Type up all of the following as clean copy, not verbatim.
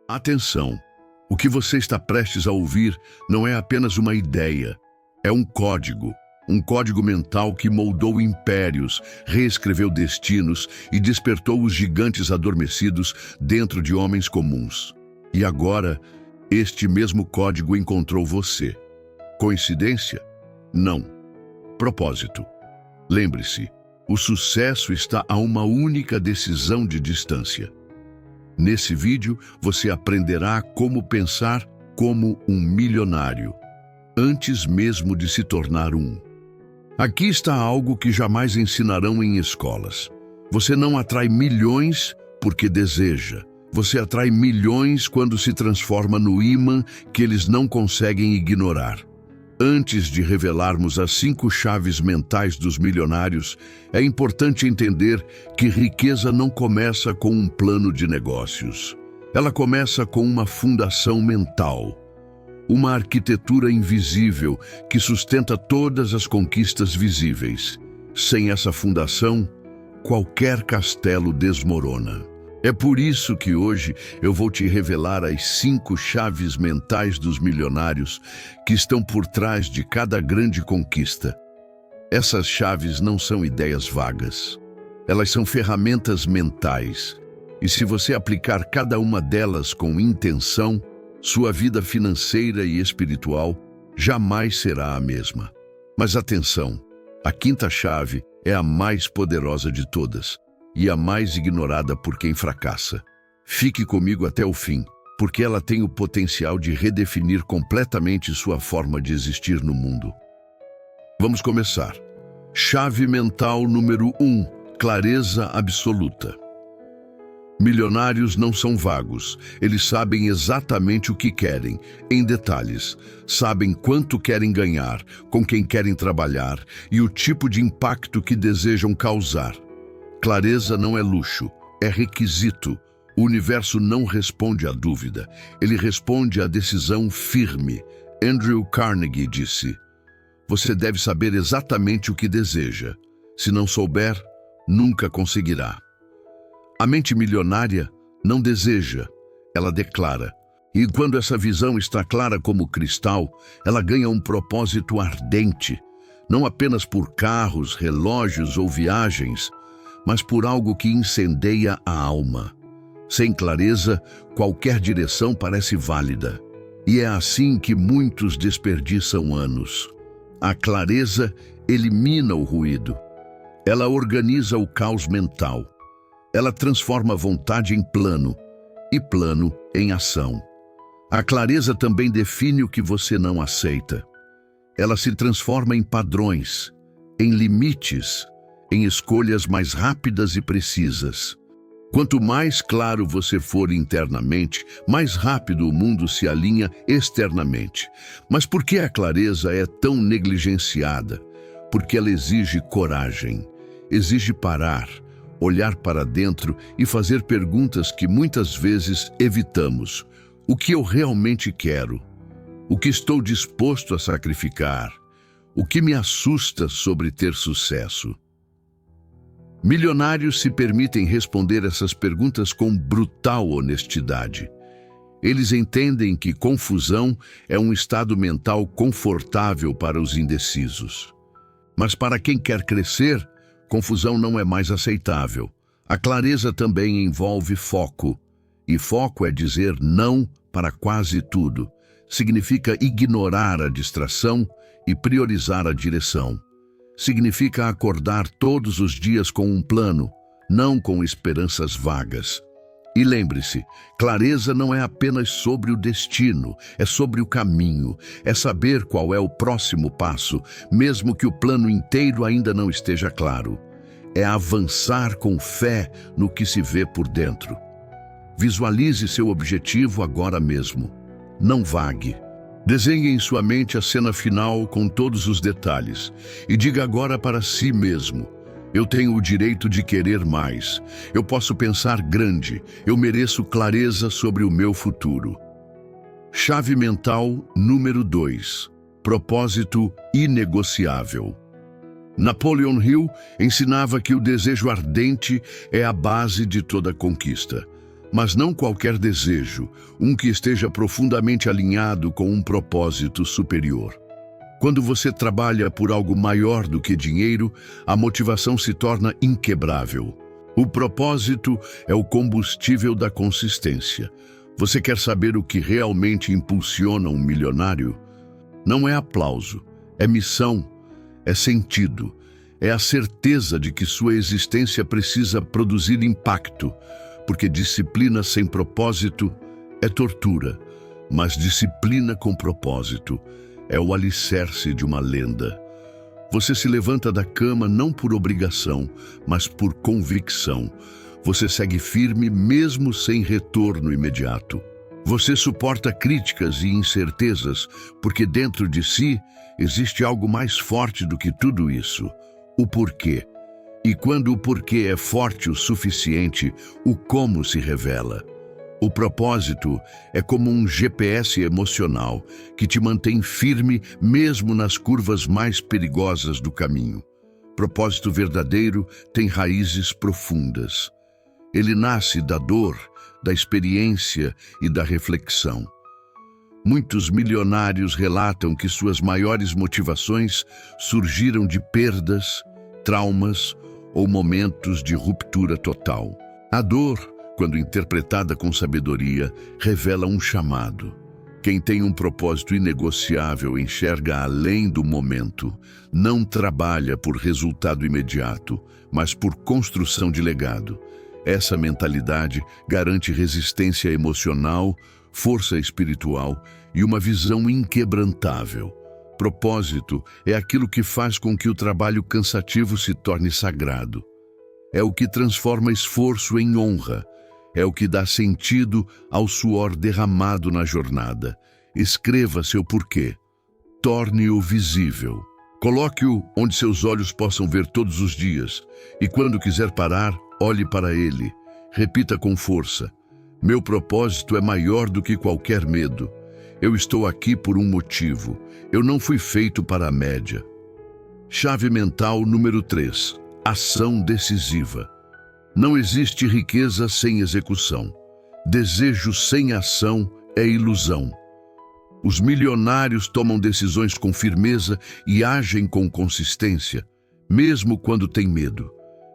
Atenção! O que você está prestes a ouvir não é apenas uma ideia, é um código mental que moldou impérios, reescreveu destinos e despertou os gigantes adormecidos dentro de homens comuns. E agora, este mesmo código encontrou você. Coincidência? Não. Propósito. Lembre-se, o sucesso está a uma única decisão de distância. Nesse vídeo, você aprenderá como pensar como um milionário, antes mesmo de se tornar um. Aqui está algo que jamais ensinarão em escolas. Você não atrai milhões porque deseja. Você atrai milhões quando se transforma no ímã que eles não conseguem ignorar. Antes de revelarmos as 5 chaves mentais dos milionários, é importante entender que riqueza não começa com um plano de negócios. Ela começa com uma fundação mental, uma arquitetura invisível que sustenta todas as conquistas visíveis. Sem essa fundação, qualquer castelo desmorona. É por isso que hoje eu vou te revelar as 5 chaves mentais dos milionários que estão por trás de cada grande conquista. Essas chaves não são ideias vagas. Elas são ferramentas mentais. E se você aplicar cada uma delas com intenção, sua vida financeira e espiritual jamais será a mesma. Mas atenção, a 5ª chave é a mais poderosa de todas e a mais ignorada por quem fracassa. Fique comigo até o fim, porque ela tem o potencial de redefinir completamente sua forma de existir no mundo. Vamos começar. Chave mental número 1, clareza absoluta. Milionários não são vagos, eles sabem exatamente o que querem, em detalhes. Sabem quanto querem ganhar, com quem querem trabalhar e o tipo de impacto que desejam causar. Clareza não é luxo, é requisito. O universo não responde à dúvida, ele responde à decisão firme. Andrew Carnegie disse: você deve saber exatamente o que deseja. Se não souber, nunca conseguirá. A mente milionária não deseja, ela declara. E quando essa visão está clara como cristal, ela ganha um propósito ardente, não apenas por carros, relógios ou viagens, mas por algo que incendeia a alma. Sem clareza, qualquer direção parece válida. E é assim que muitos desperdiçam anos. A clareza elimina o ruído. Ela organiza o caos mental. Ela transforma a vontade em plano e plano em ação. A clareza também define o que você não aceita. Ela se transforma em padrões, em limites, em escolhas mais rápidas e precisas. Quanto mais claro você for internamente, mais rápido o mundo se alinha externamente. Mas por que a clareza é tão negligenciada? Porque ela exige coragem, exige parar, olhar para dentro e fazer perguntas que muitas vezes evitamos. O que eu realmente quero? O que estou disposto a sacrificar? O que me assusta sobre ter sucesso? Milionários se permitem responder essas perguntas com brutal honestidade. Eles entendem que confusão é um estado mental confortável para os indecisos. Mas para quem quer crescer, confusão não é mais aceitável. A clareza também envolve foco. E foco é dizer não para quase tudo. Significa ignorar a distração e priorizar a direção. Significa acordar todos os dias com um plano, não com esperanças vagas. E lembre-se, clareza não é apenas sobre o destino, é sobre o caminho, é saber qual é o próximo passo, mesmo que o plano inteiro ainda não esteja claro. É avançar com fé no que se vê por dentro. Visualize seu objetivo agora mesmo. Não vague. Desenhe em sua mente a cena final com todos os detalhes e diga agora para si mesmo: eu tenho o direito de querer mais. Eu posso pensar grande. Eu mereço clareza sobre o meu futuro. Chave mental número 2. Propósito inegociável. Napoleon Hill ensinava que o desejo ardente é a base de toda conquista. Mas não qualquer desejo, um que esteja profundamente alinhado com um propósito superior. Quando você trabalha por algo maior do que dinheiro, a motivação se torna inquebrável. O propósito é o combustível da consistência. Você quer saber o que realmente impulsiona um milionário? Não é aplauso, é missão, é sentido, é a certeza de que sua existência precisa produzir impacto, porque disciplina sem propósito é tortura, mas disciplina com propósito é o alicerce de uma lenda. Você se levanta da cama não por obrigação, mas por convicção. Você segue firme mesmo sem retorno imediato. Você suporta críticas e incertezas, porque dentro de si existe algo mais forte do que tudo isso: o porquê. E quando o porquê é forte o suficiente, o como se revela. O propósito é como um GPS emocional que te mantém firme mesmo nas curvas mais perigosas do caminho. Propósito verdadeiro tem raízes profundas. Ele nasce da dor, da experiência e da reflexão. Muitos milionários relatam que suas maiores motivações surgiram de perdas, traumas ou momentos de ruptura total. A dor, quando interpretada com sabedoria, revela um chamado. Quem tem um propósito inegociável enxerga além do momento, não trabalha por resultado imediato, mas por construção de legado. Essa mentalidade garante resistência emocional, força espiritual e uma visão inquebrantável. Propósito é aquilo que faz com que o trabalho cansativo se torne sagrado. É o que transforma esforço em honra. É o que dá sentido ao suor derramado na jornada. Escreva seu porquê. Torne-o visível. Coloque-o onde seus olhos possam ver todos os dias. E quando quiser parar, olhe para ele. Repita com força: meu propósito é maior do que qualquer medo. Eu estou aqui por um motivo. Eu não fui feito para a média. Chave mental número 3. Ação decisiva. Não existe riqueza sem execução. Desejo sem ação é ilusão. Os milionários tomam decisões com firmeza e agem com consistência, mesmo quando têm medo,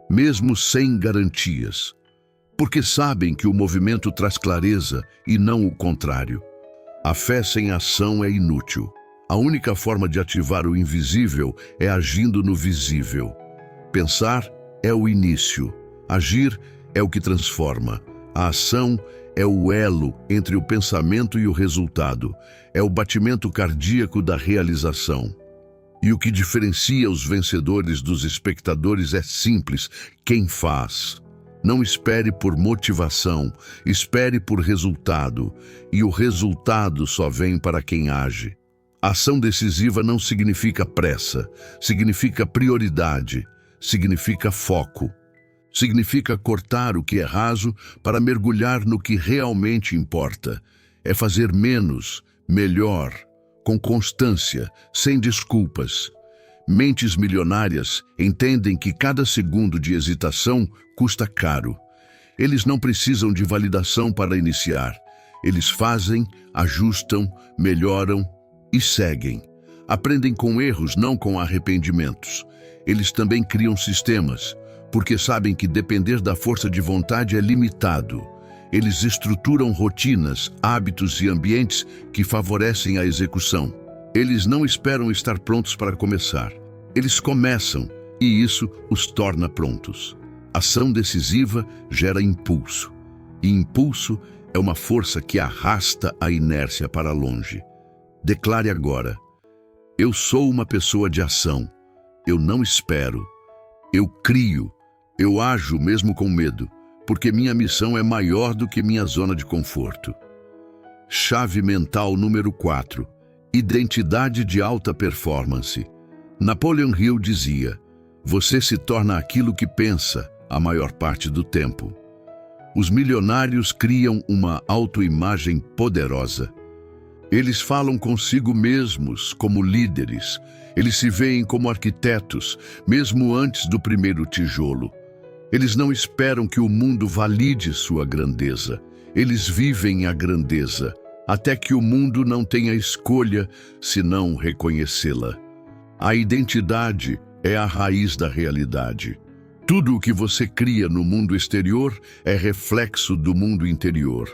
mesmo sem garantias, porque sabem que o movimento traz clareza e não o contrário. A fé sem ação é inútil. A única forma de ativar o invisível é agindo no visível. Pensar é o início. Agir é o que transforma. A ação é o elo entre o pensamento e o resultado. É o batimento cardíaco da realização. E o que diferencia os vencedores dos espectadores é simples: quem faz. Não espere por motivação, espere por resultado. E o resultado só vem para quem age. Ação decisiva não significa pressa, significa prioridade, significa foco. Significa cortar o que é raso para mergulhar no que realmente importa. É fazer menos, melhor, com constância, sem desculpas. Mentes milionárias entendem que cada segundo de hesitação custa caro. Eles não precisam de validação para iniciar. Eles fazem, ajustam, melhoram e seguem. Aprendem com erros, não com arrependimentos. Eles também criam sistemas, porque sabem que depender da força de vontade é limitado. Eles estruturam rotinas, hábitos e ambientes que favorecem a execução. Eles não esperam estar prontos para começar. Eles começam, e isso os torna prontos. Ação decisiva gera impulso. E impulso é uma força que arrasta a inércia para longe. Declare agora: eu sou uma pessoa de ação. Eu não espero. Eu crio. Eu ajo mesmo com medo, porque minha missão é maior do que minha zona de conforto. Chave mental número 4. Identidade de alta performance. Napoleon Hill dizia: você se torna aquilo que pensa a maior parte do tempo. Os milionários criam uma autoimagem poderosa. Eles falam consigo mesmos como líderes. Eles se veem como arquitetos, mesmo antes do primeiro tijolo. Eles não esperam que o mundo valide sua grandeza. Eles vivem a grandeza, até que o mundo não tenha escolha senão reconhecê-la. A identidade é a raiz da realidade. Tudo o que você cria no mundo exterior é reflexo do mundo interior.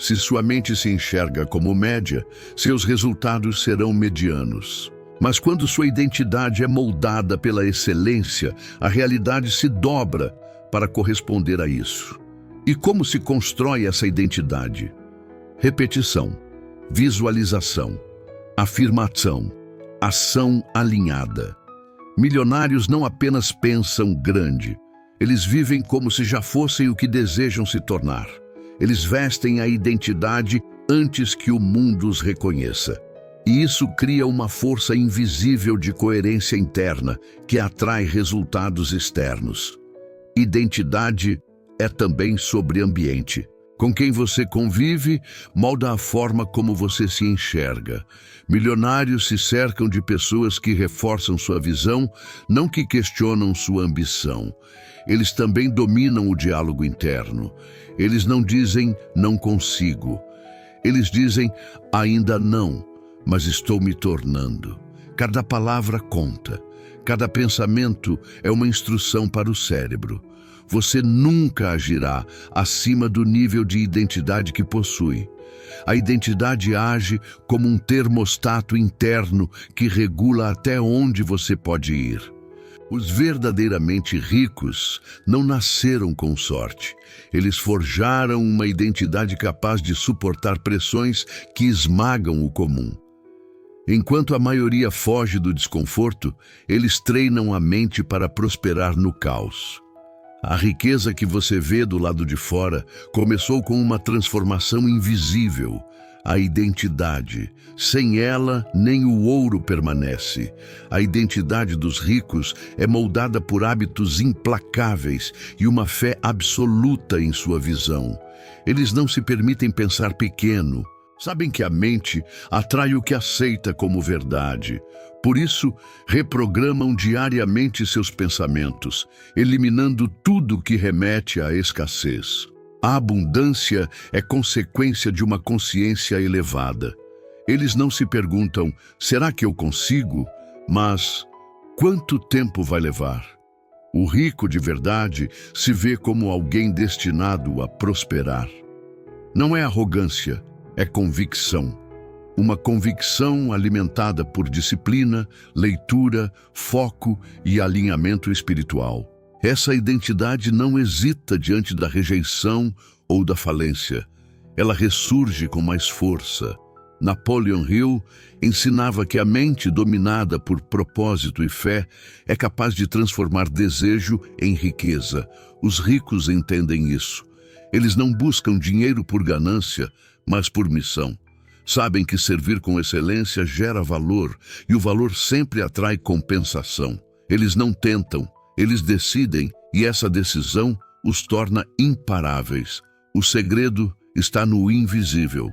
Se sua mente se enxerga como média, seus resultados serão medianos. Mas quando sua identidade é moldada pela excelência, a realidade se dobra para corresponder a isso. E como se constrói essa identidade? Repetição, visualização, afirmação, ação alinhada. Milionários não apenas pensam grande, eles vivem como se já fossem o que desejam se tornar. Eles vestem a identidade antes que o mundo os reconheça. E isso cria uma força invisível de coerência interna que atrai resultados externos. Identidade é também sobre ambiente. Com quem você convive, molda a forma como você se enxerga. Milionários se cercam de pessoas que reforçam sua visão, não que questionam sua ambição. Eles também dominam o diálogo interno. Eles não dizem, não consigo. Eles dizem, ainda não, mas estou me tornando. Cada palavra conta. Cada pensamento é uma instrução para o cérebro. Você nunca agirá acima do nível de identidade que possui. A identidade age como um termostato interno que regula até onde você pode ir. Os verdadeiramente ricos não nasceram com sorte. Eles forjaram uma identidade capaz de suportar pressões que esmagam o comum. Enquanto a maioria foge do desconforto, eles treinam a mente para prosperar no caos. A riqueza que você vê do lado de fora começou com uma transformação invisível, a identidade. Sem ela, nem o ouro permanece. A identidade dos ricos é moldada por hábitos implacáveis e uma fé absoluta em sua visão. Eles não se permitem pensar pequeno. Sabem que a mente atrai o que aceita como verdade. Por isso, reprogramam diariamente seus pensamentos, eliminando tudo que remete à escassez. A abundância é consequência de uma consciência elevada. Eles não se perguntam, será que eu consigo? Mas, quanto tempo vai levar? O rico de verdade se vê como alguém destinado a prosperar. Não é arrogância, é convicção. Uma convicção alimentada por disciplina, leitura, foco e alinhamento espiritual. Essa identidade não hesita diante da rejeição ou da falência. Ela ressurge com mais força. Napoleon Hill ensinava que a mente dominada por propósito e fé é capaz de transformar desejo em riqueza. Os ricos entendem isso. Eles não buscam dinheiro por ganância, mas por missão. Sabem que servir com excelência gera valor e o valor sempre atrai compensação. Eles não tentam, eles decidem e essa decisão os torna imparáveis. O segredo está no invisível.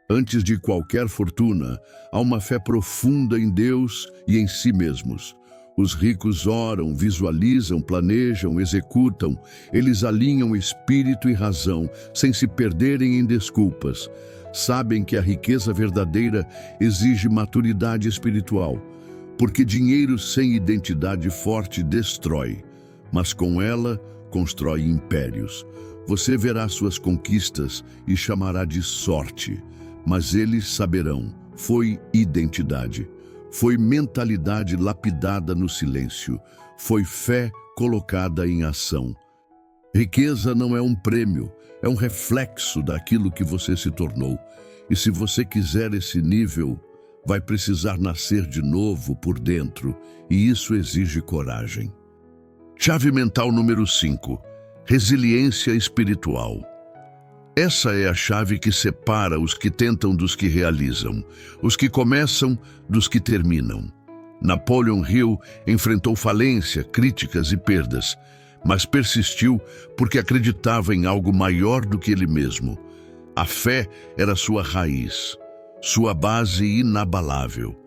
Antes de qualquer fortuna, há uma fé profunda em Deus e em si mesmos. Os ricos oram, visualizam, planejam, executam. Eles alinham espírito e razão, sem se perderem em desculpas. Sabem que a riqueza verdadeira exige maturidade espiritual, porque dinheiro sem identidade forte destrói, mas com ela constrói impérios. Você verá suas conquistas e chamará de sorte, mas eles saberão, foi identidade, foi mentalidade lapidada no silêncio, foi fé colocada em ação. Riqueza não é um prêmio, é um reflexo daquilo que você se tornou. E se você quiser esse nível, vai precisar nascer de novo por dentro, e isso exige coragem. Chave mental número 5. Resiliência espiritual. Essa é a chave que separa os que tentam dos que realizam, os que começam dos que terminam. Napoleon Hill enfrentou falência, críticas e perdas, mas persistiu porque acreditava em algo maior do que ele mesmo. A fé era sua raiz, sua base inabalável.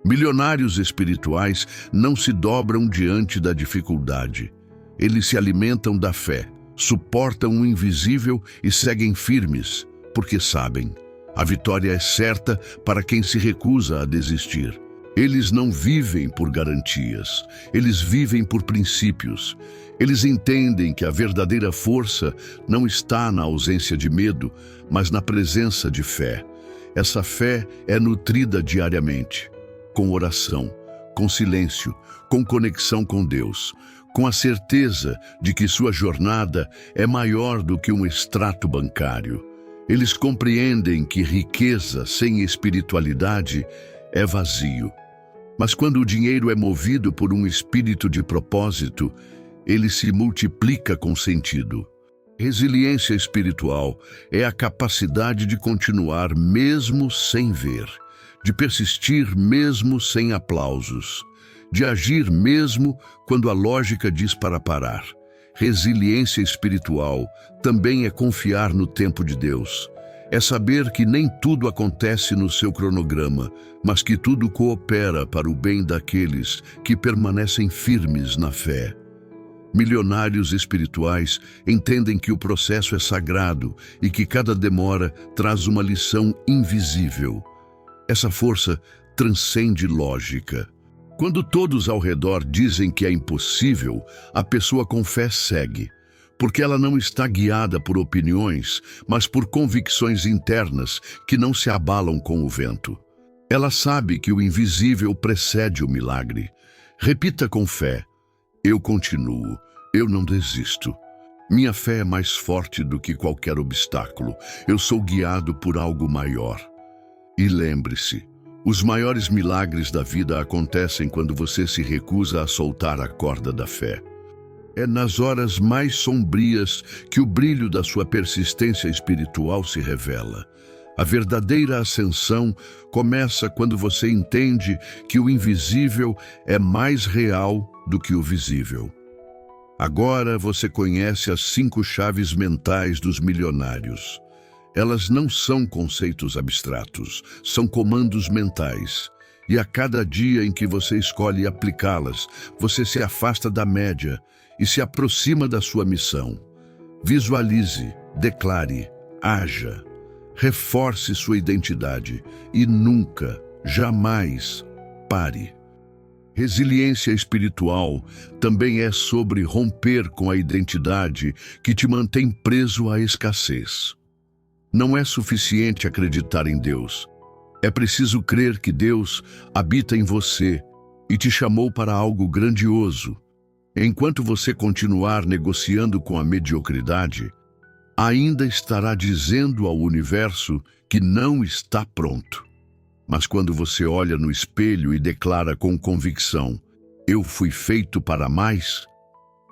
Milionários espirituais não se dobram diante da dificuldade. Eles se alimentam da fé, suportam o invisível e seguem firmes, porque sabem, a vitória é certa para quem se recusa a desistir. Eles não vivem por garantias, eles vivem por princípios. Eles entendem que a verdadeira força não está na ausência de medo, mas na presença de fé. Essa fé é nutrida diariamente, com oração, com silêncio, com conexão com Deus, com a certeza de que sua jornada é maior do que um extrato bancário. Eles compreendem que riqueza sem espiritualidade é vazio. Mas quando o dinheiro é movido por um espírito de propósito, ele se multiplica com sentido. Resiliência espiritual é a capacidade de continuar mesmo sem ver, de persistir mesmo sem aplausos, de agir mesmo quando a lógica diz para parar. Resiliência espiritual também é confiar no tempo de Deus. É saber que nem tudo acontece no seu cronograma, mas que tudo coopera para o bem daqueles que permanecem firmes na fé. Milionários espirituais entendem que o processo é sagrado e que cada demora traz uma lição invisível. Essa força transcende lógica. Quando todos ao redor dizem que é impossível, a pessoa com fé segue, porque ela não está guiada por opiniões, mas por convicções internas que não se abalam com o vento. Ela sabe que o invisível precede o milagre. Repita com fé: eu continuo, eu não desisto. Minha fé é mais forte do que qualquer obstáculo. Eu sou guiado por algo maior. E lembre-se, os maiores milagres da vida acontecem quando você se recusa a soltar a corda da fé. É nas horas mais sombrias que o brilho da sua persistência espiritual se revela. A verdadeira ascensão começa quando você entende que o invisível é mais real do que o visível. Agora você conhece as 5 chaves mentais dos milionários. Elas não são conceitos abstratos, são comandos mentais. E a cada dia em que você escolhe aplicá-las, você se afasta da média e se aproxima da sua missão. Visualize, declare, haja. Reforce sua identidade e nunca, jamais, pare. Resiliência espiritual também é sobre romper com a identidade que te mantém preso à escassez. Não é suficiente acreditar em Deus. É preciso crer que Deus habita em você e te chamou para algo grandioso. Enquanto você continuar negociando com a mediocridade, ainda estará dizendo ao universo que não está pronto. Mas quando você olha no espelho e declara com convicção: eu fui feito para mais,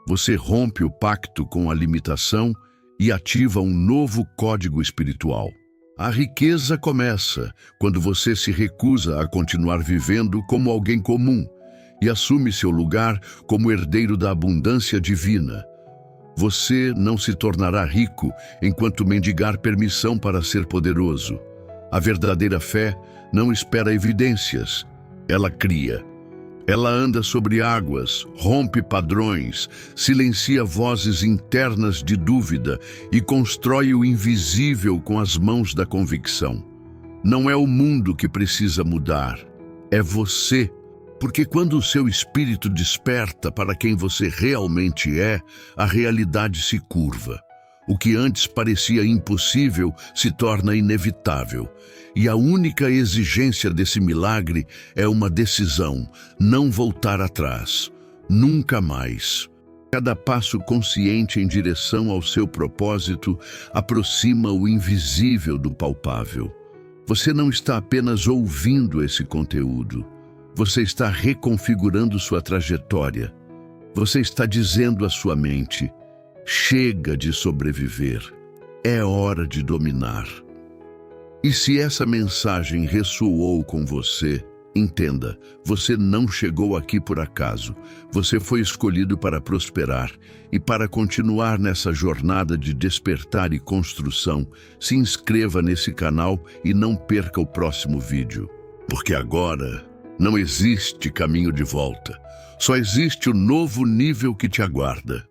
você rompe o pacto com a limitação e ativa um novo código espiritual. A riqueza começa quando você se recusa a continuar vivendo como alguém comum e assume seu lugar como herdeiro da abundância divina. Você não se tornará rico enquanto mendigar permissão para ser poderoso. A verdadeira fé não espera evidências, ela cria. Ela anda sobre águas, rompe padrões, silencia vozes internas de dúvida e constrói o invisível com as mãos da convicção. Não é o mundo que precisa mudar, é você. Porque quando o seu espírito desperta para quem você realmente é, a realidade se curva. O que antes parecia impossível se torna inevitável. E a única exigência desse milagre é uma decisão: não voltar atrás. Nunca mais. Cada passo consciente em direção ao seu propósito aproxima o invisível do palpável. Você não está apenas ouvindo esse conteúdo. Você está reconfigurando sua trajetória. Você está dizendo à sua mente: chega de sobreviver, é hora de dominar. E se essa mensagem ressoou com você, entenda, você não chegou aqui por acaso. Você foi escolhido para prosperar e para continuar nessa jornada de despertar e construção. Se inscreva nesse canal e não perca o próximo vídeo, porque agora não existe caminho de volta. Só existe o novo nível que te aguarda.